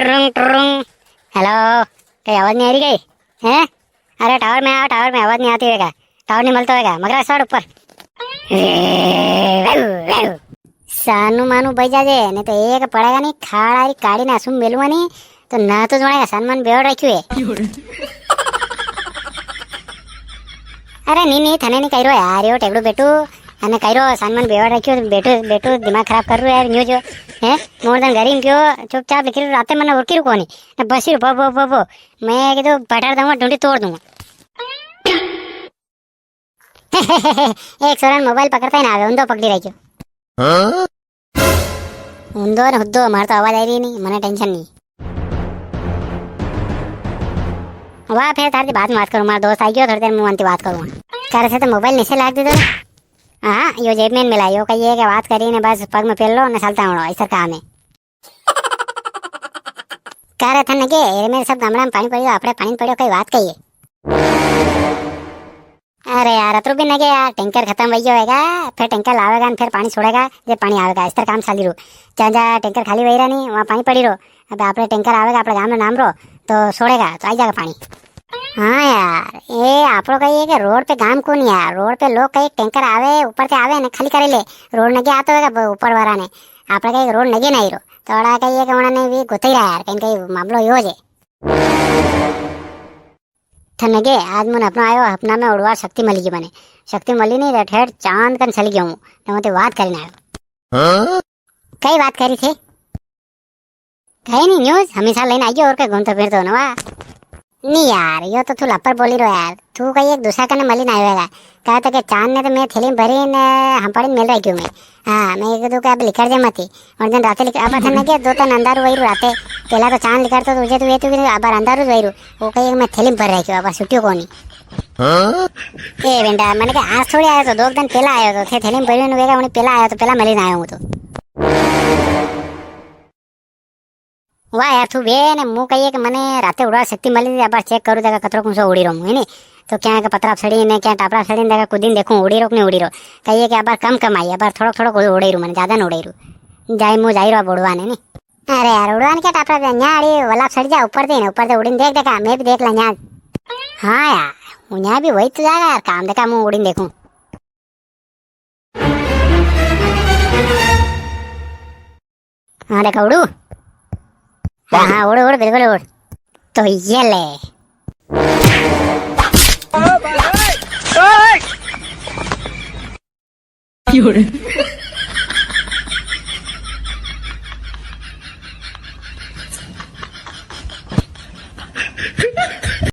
Trung Trung. Hello, कहीं आवाज नहीं आ रही गई हैं? अरे टावर में आओ, टावर में आवाज नहीं आती होगा, टावर नहीं मिलता होगा, मगर सड़ ऊपर। सानू मानू बजा जे नहीं तो एक पड़ेगा नहीं, खाड़ी काड़ी ना सुन मेलुआ नहीं तो ना तो जोड़ेगा सनमान बेवड़ रखियो है। अरे नहीं थने नहीं कह रो यार, यो टेबड़ू बेटू અને કઈરો સાનમાન બેવા રાખ્યો બેઠો બેઠો દિમાગ ખરાબ કરું યાર ન્યૂ જો હે મોર ધન ઘરી ગયો ચૂપચાપ લીખી રાતે મને ઓળખી કોની ને બસી ભો ભો ભો मैं કીધું પટાર दूंगा ढूंढी तोड़ दूंगा। एक सोरन मोबाइल पकड़ता ही ना आवे ऊंधो पकड़ी राख्यो। ऊंधो ने हुद्दो मार तो आवाज आई रही नहीं, मने टेंशन नहीं। वाह फिर तारी बात मत करूं, मारा दोस्त आई गयो, थोड़ी देर मुंह अंती बात करूं। करे से तो मोबाइल नीचे लाग दे दो। हाँ यो जेब में मिला, यो कहिए कि बात करी ने बस पग में पेल लो ने चलता हूं, ऐसा काम है। करे थन के एरे मेरे सब गामड़ा में पानी पड़ियो, आपरे पानी पड़ियो कई बात कहिए। अरे यार अतरू भी नगे यार, टैंकर खत्म हो गया, फिर टैंकर लावेगा फिर पानी छोड़ेगा, जब पानी आवेगा इस तरह काम चाली रो। जहाँ टैंकर खाली वही रहा नहीं वहाँ पानी पड़ी रो, अब आपरे टैंकर आवेगा अपने गांव में नाम रो तो छोड़ेगा तो आई जाएगा पानी। हाँ यार ये आपरो कहिए कि रोड पे काम को नहीं यार, रोड पे लोग कहीं टैंकर आवे ऊपर से आवे ने खाली करे ले, रोड नगे आता होगा ऊपर वाला ने, आपरे कहीं रोड नगे नहीं रो तो अड़ा कहिए कि उन्होंने भी गोते ही रहा यार, कहीं कहीं मामलो यो जे नगे आज मन अपना आयो अपना में उड़वा शक्ति मिली बने, शक्ति मिली नहीं रे ठेठ चांद कन चली गया हूँ तो मैं बात करने आयो। कई बात करी थे कहीं नहीं न्यूज हमेशा लेने आई और कहीं घूमते फिरते हो ना नहीं यार, यो तो तू लपर बोली रो यार, तू कहीं एक दूसरा कने मली ना आएगा कहा था कि चांद ने तो मैं थैली भरी ने हम पड़ी मिल रही क्यों मैं। हाँ मैं एक दो अब लिखर जे मती और दिन रात लिख अब थन के दो तन अंधारू वही राते पहला तो चांद लिखर तो तुझे तो ये तो अब अंधारू वही वो कहीं मैं थैली भर रही क्यों अब छुट्टियों को नहीं। ए बेटा मैंने कहा आज थोड़ी आया तो दो दिन पहला आया तो थैली भरी ने वेगा उन्हें पहला आया तो पहला मिली ना आया हूँ तो वाह यार तू बे ने मुँह कहिए कि मैंने राते उड़ा शक्ति मिली थी, अब चेक करूँ देखा कतरो कौन सा उड़ी रहा हूँ है नहीं तो क्या का पतरा सड़ी ने क्या टापरा सड़ी देखा कुछ दिन देखूँ उड़ी रो नहीं उड़ी रो कहिए कि अब कम आई अब थोड़ा थोड़ा उड़े रू मैंने ज्यादा न उड़े रू जाए मुँह जाई रो उड़वाने नहीं। अरे यार उड़वाने क्या टापरा यहाँ अड़ी वाला सड़ जा ऊपर से ऊपर से उड़ीन देख देखा मैं भी देख ला यहाँ। हाँ यार यहाँ भी वही तो जाएगा यार काम देखा मुँह उड़ीन देखूँ। हाँ देखा उड़ू, हाँ उड़ उड़ बिल्कुल उड़ तो ये ले।